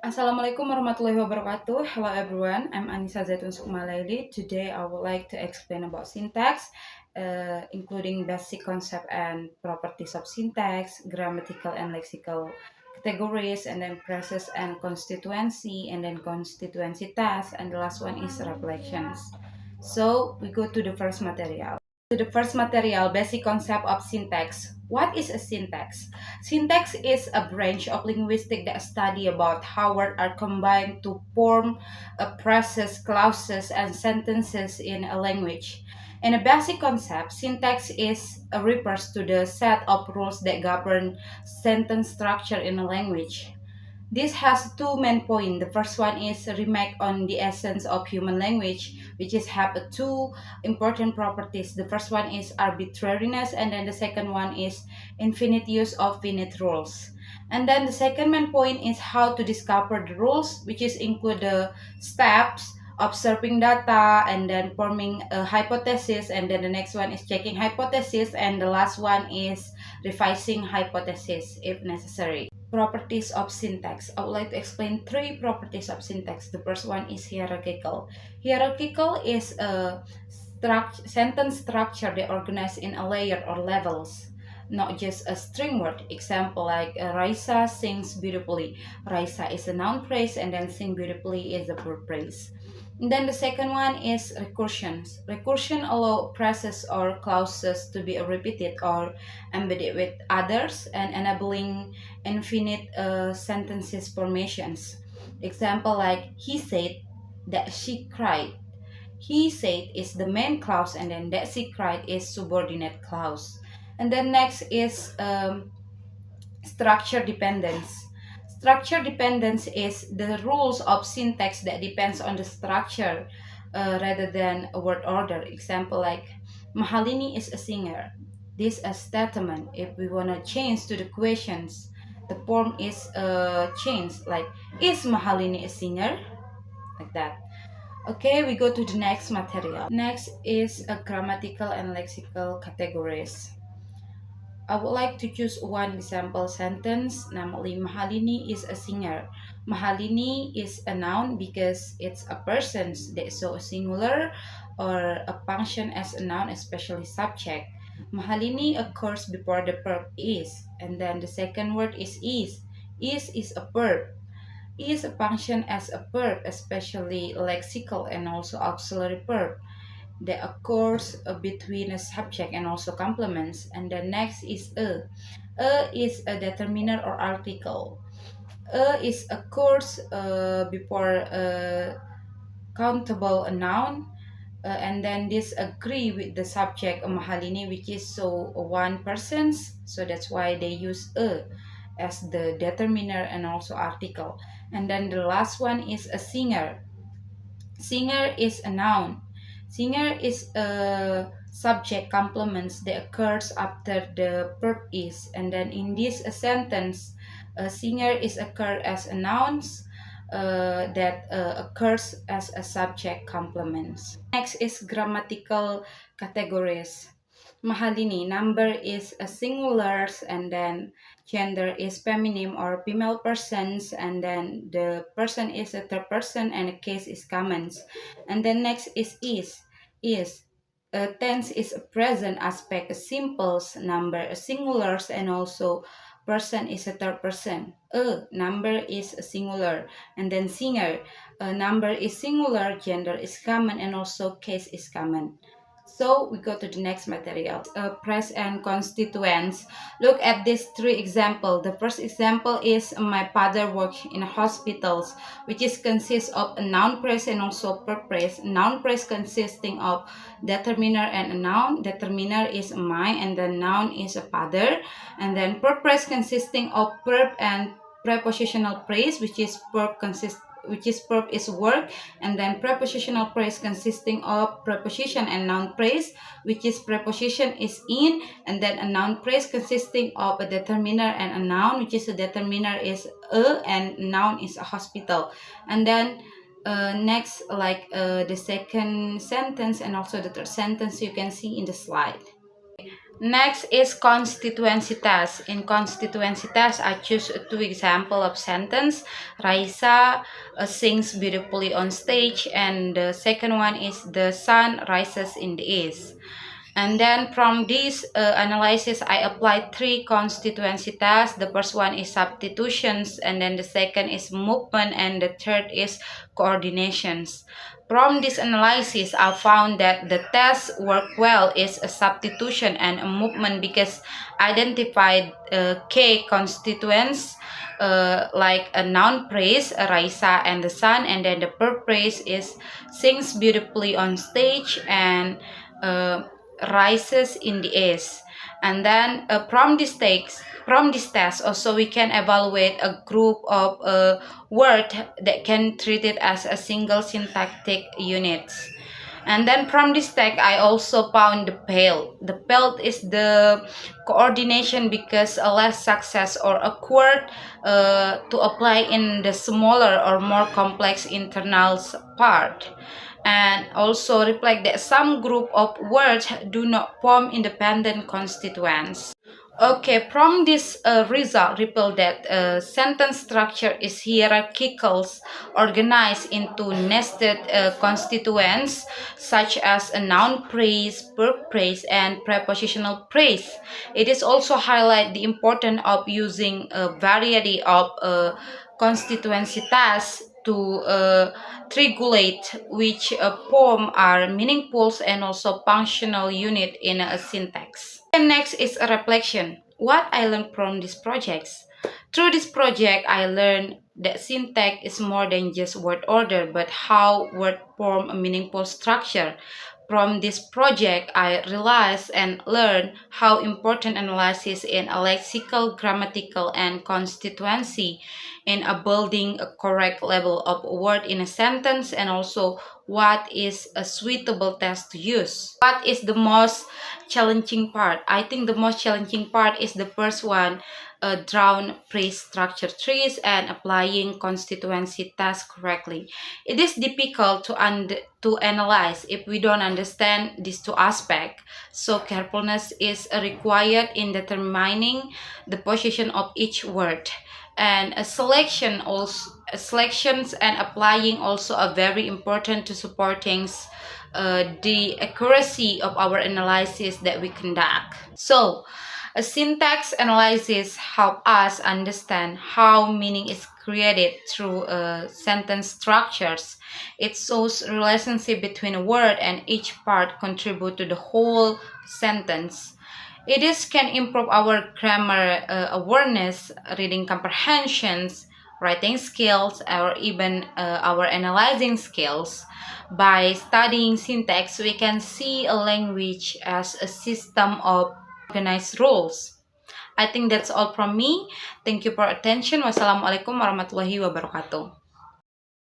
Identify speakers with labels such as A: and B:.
A: Assalamualaikum warahmatullahi wabarakatuh. Hello everyone, I'm Anisa Zaitun Sukma Laeli. Today I would like to explain about syntax, including basic concept and properties of syntax, grammatical and lexical categories, and then process and constituency, and then constituency tasks, and the last one is reflections. So we go to the first material. Basic concept of syntax. What is a syntax? Syntax is a branch of linguistics that study about how words are combined to form a process, clauses, and sentences in a language. In a basic concept, syntax refers to the set of rules that govern sentence structure in a language. This has two main points. The first one is a remark on the essence of human language, which is have two important properties. The first one is arbitrariness, and then the second one is infinite use of finite rules. And then the second main point is how to discover the rules, which is include the steps, observing data, and then forming a hypothesis, and then the next one is checking hypothesis, and the last one is revising hypothesis if necessary. Properties of syntax. I would like to explain three properties of syntax. The first one is hierarchical. Hierarchical is a sentence structure that organized in a layer or levels, not just a string word. Example like Raisa sings beautifully. Raisa is a noun phrase, and then sing beautifully is a verb phrase. And then the second one is recursions. Recursion allow phrases or clauses to be repeated or embedded with others and enabling infinite sentences formations. Example like he said that she cried. He said is the main clause, and then that she cried is subordinate clause. And then next is structure dependence. Structure dependence is the rules of syntax that depends on the structure rather than a word order. Example like Mahalini is a singer. This a statement. If we want to change to the questions, the form is changed like is Mahalini a singer? Like that. Okay, we go to the next material. Next is a grammatical and lexical categories. I would like to choose one example sentence, namely Mahalini is a singer. Mahalini is a noun because it's a person, so a singular or a function as a noun, especially subject. Mahalini occurs before the verb is, and then the second word is is. Is a verb. Is a function as a verb, especially lexical and also auxiliary verb that occurs between a subject and also complements. And the next is a. A is a determiner or article. A is occurs before a countable a noun, and then this agree with the subject Mahalini, which is so one person's. So that's why they use a as the determiner and also article. And then the last one is a singer. Singer is a noun. Singer is a subject complements that occurs after the verb is, and then in this sentence, a singer is occur as a noun that occurs as a subject complements. Next is grammatical categories. Mahalini, number is a singulars, and then gender is feminine or female persons, and then the person is a third person, and the case is commons. And then next is tense is a present aspect, a simples number, a singulars, and also person is a third person. A number is a singular, and then singer, a number is singular, gender is common, and also case is common. So we go to the next material, press and constituents. Look at these three examples. The first example is my father works in hospitals, which is consists of a noun phrase and also verb phrase. Noun phrase consisting of determiner and a noun. Determiner is my, and the noun is a father. And then verb phrase consisting of verb and prepositional phrase, which is verb is work, and then prepositional phrase consisting of preposition and noun phrase, which is preposition is in, and then a noun phrase consisting of a determiner and a noun, which is a determiner is a, and noun is a hospital. And then next, like the second sentence and also the third sentence, you can see in the slide. Next is constituency test. In constituency test, I choose two example of sentence. Raisa sings beautifully on stage, and the second one is the sun rises in the east. And then from this analysis, I applied three constituency tasks. The first one is substitutions, and then the second is movement, and the third is coordinations. From this analysis, I found that the tests work well is a substitution and a movement because identified K constituents like a noun praise, Raisa and the sun, and then the verb praise is sings beautifully on stage and uh, rises in the east. And then from this test also we can evaluate a group of word that can treat it as a single syntactic unit. And then from this tag, I also found the pale. The pale is the coordination because a less success or awkward to apply in the smaller or more complex internals part. And also reflect that some group of words do not form independent constituents. Okay, from this result, reveal that sentence structure is hierarchical, organized into nested constituents such as a noun phrase, verb phrase, and prepositional phrase. It is also highlight the importance of using a variety of constituency tasks to triangulate which form are meaningful and also functional unit in a syntax. And next is a reflection. What I learned from these projects. Through this project, I learned that syntax is more than just word order, but how word form a meaningful structure. From this project, I realized and learned how important analysis in a lexical, grammatical, and constituency in a building a correct level of word in a sentence, and also what is a suitable test to use. What is the most challenging part? I think the most challenging part is the first one, drawn phrase structure trees and applying constituency tasks correctly. It is difficult to analyze if we don't understand these two aspects. So carefulness is required in determining the position of each word. And a selections and applying also are very important to supporting the accuracy of our analysis that we conduct. So a syntax analysis help us understand how meaning is created through sentence structures. It shows relationship between a word and each part contribute to the whole sentence. It is can improve our grammar awareness, reading comprehensions, writing skills, or even our analyzing skills. By studying syntax, we can see a language as a system of organized rules. I think that's all from me. Thank you for attention. Wassalamualaikum warahmatullahi wabarakatuh.